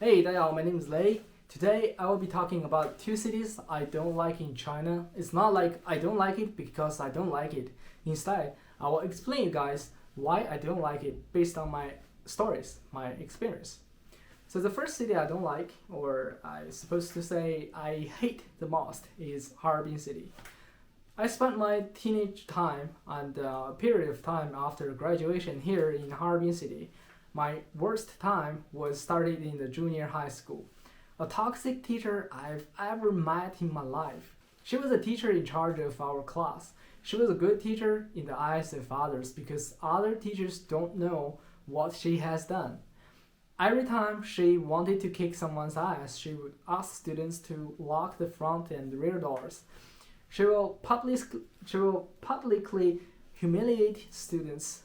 Hey, 大家好, my name is Lei. Today I will be talking about two cities I don't like in China. It's not like I don't like it because I don't like it. Instead, I will explain you guys why I don't like it based on my stories, my experience. So the first city I don't like, or I supposed to say I hate the most, is Harbin city. I spent my teenage time and a period of time after graduation here in Harbin city. My worst time was started in the junior high school. A toxic teacher I've ever met in my life. She was a teacher in charge of our class. She was a good teacher in the eyes of others because other teachers don't know what she has done. Every time she wanted to kick someone's ass, she would ask students to lock the front and rear doors. She will publicly humiliate students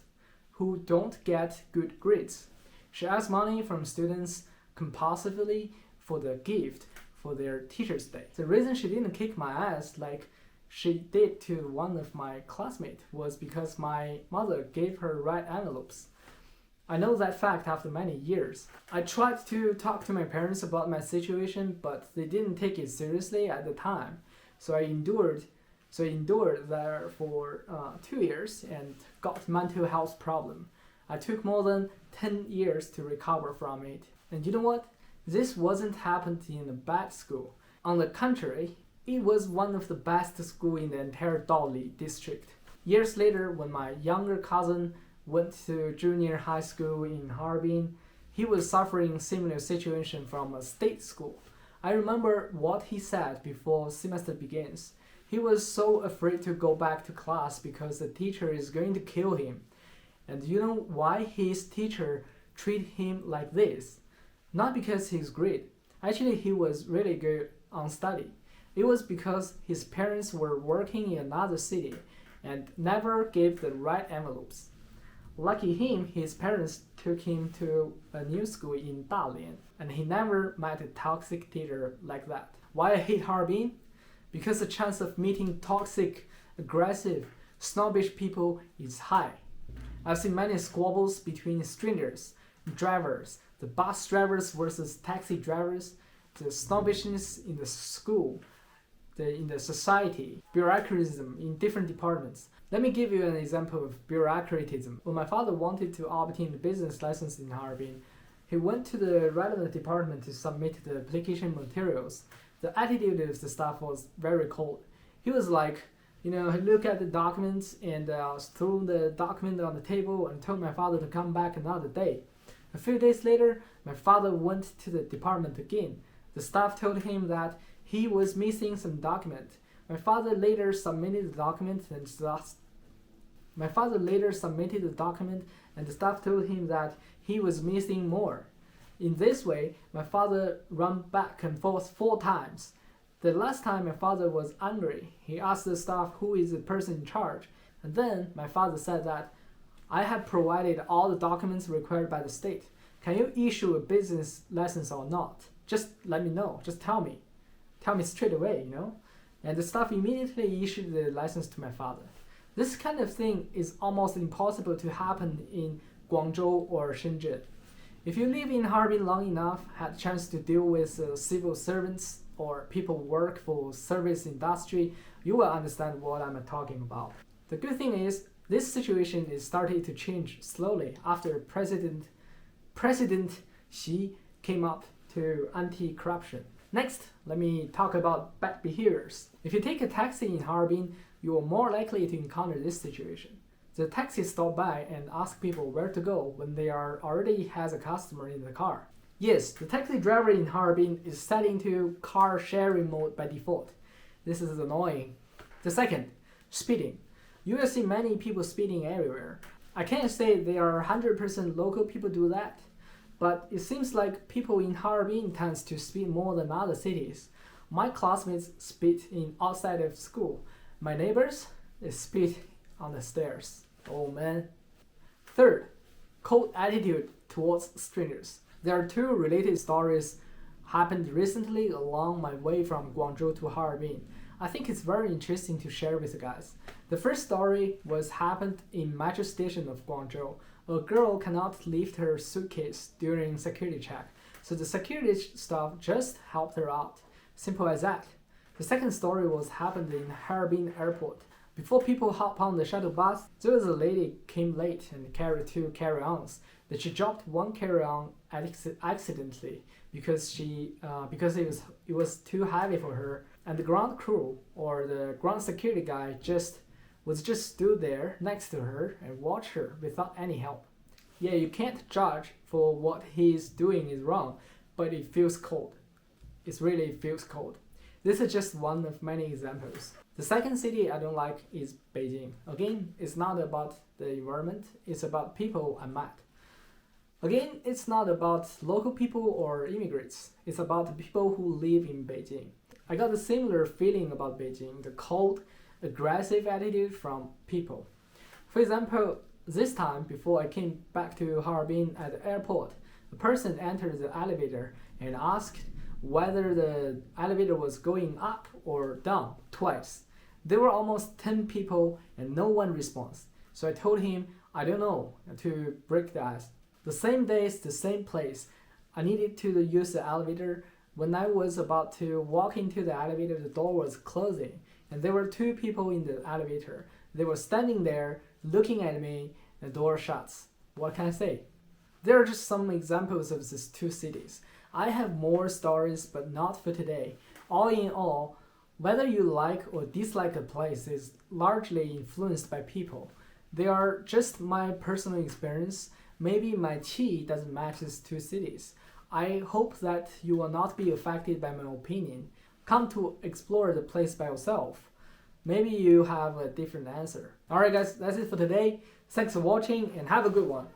who don't get good grades. She asks money from students compulsively for the gift for their Teacher's Day. The reason she didn't kick my ass like she did to one of my classmates was because my mother gave her red envelopes. I know that fact after many years. I tried to talk to my parents about my situation, but they didn't take it seriously at the time. So I endured there for 2 years and got mental health problem. I took more than 10 years to recover from it. And you know what? This wasn't happened in a bad school. On the contrary, it was one of the best school in the entire Daoli district. Years later, when my younger cousin went to junior high school in Harbin, he was suffering similar situation from a state school. I remember what he said before semester begins. He was so afraid to go back to class because the teacher is going to kill him. And you know why his teacher treat him like this? Not because he's great. Actually, he was really good on study. It was because his parents were working in another city and never gave the right envelopes. Lucky him, his parents took him to a new school in Dalian, and he never met a toxic teacher like that. Why I hate Harbin? Because the chance of meeting toxic, aggressive, snobbish people is high. I've seen many squabbles between strangers, drivers, the bus drivers versus taxi drivers, the snobbishness in the school, in the society, bureaucratism in different departments. Let me give you an example of bureaucratism. When my father wanted to obtain the business license in Harbin, he went to the relevant department to submit the application materials. The attitude of the staff was very cold. He was like, he looked at the documents and threw the document on the table and told my father to come back another day. A few days later, my father went to the department again. The staff told him that he was missing some document. My father later submitted the document and the staff told him that he was missing more. In this way, my father ran back and forth 4 times. The last time my father was angry, he asked the staff who is the person in charge. And then my father said that I have provided all the documents required by the state. Can you issue a business license or not? Just let me know. Just tell me. Tell me straight away, And the staff immediately issued the license to my father. This kind of thing is almost impossible to happen in Guangzhou or Shenzhen. If you live in Harbin long enough, had a chance to deal with civil servants or people work for service industry, you will understand what I'm talking about. The good thing is, this situation is starting to change slowly after President Xi came up to anti-corruption. Next, let me talk about bad behaviors. If you take a taxi in Harbin, you are more likely to encounter this situation. The taxi stop by and ask people where to go when they already has a customer in the car. Yes, the taxi driver in Harbin is set into car sharing mode by default. This is annoying. The second, speeding. You will see many people speeding everywhere. I can't say they are 100% local people do that, but it seems like people in Harbin tends to speed more than other cities. My classmates speed in outside of school. My neighbors, they speed on the stairs. Oh man. Third, cold attitude towards strangers. There are 2 related stories happened recently along my way from Guangzhou to Harbin. I think it's very interesting to share with you guys. The first story happened in metro station of Guangzhou. A girl cannot lift her suitcase during security check, So the security staff just helped her out. Simple as that. The second story was happened in Harbin airport. Before people hop on the shuttle bus, there was a lady came late and carried 2 carry-ons. That she dropped one carry-on accidentally because it was too heavy for her, and the ground crew or the ground security guy just stood there next to her and watched her without any help. Yeah, you can't judge for what he's doing is wrong, but it feels cold. It really feels cold. This is just one of many examples. The second city I don't like is Beijing. Again, it's not about the environment, it's about people I met. Again, it's not about local people or immigrants, it's about the people who live in Beijing. I got a similar feeling about Beijing, the cold, aggressive attitude from people. For example, this time before I came back to Harbin at the airport, a person entered the elevator and asked whether the elevator was going up or down twice. There were almost 10 people and no one responds. So I told him, I don't know, to break the ice. The same days, the same place, I needed to use the elevator. When I was about to walk into the elevator, the door was closing and there were 2 people in the elevator. They were standing there looking at me, the door shuts. What can I say? There are just some examples of these 2 cities. I have more stories, but not for today. All in all, whether you like or dislike a place is largely influenced by people. They are just my personal experience. Maybe my qi doesn't match these 2 cities. I hope that you will not be affected by my opinion. Come to explore the place by yourself. Maybe you have a different answer. Alright guys, that's it for today. Thanks for watching and have a good one.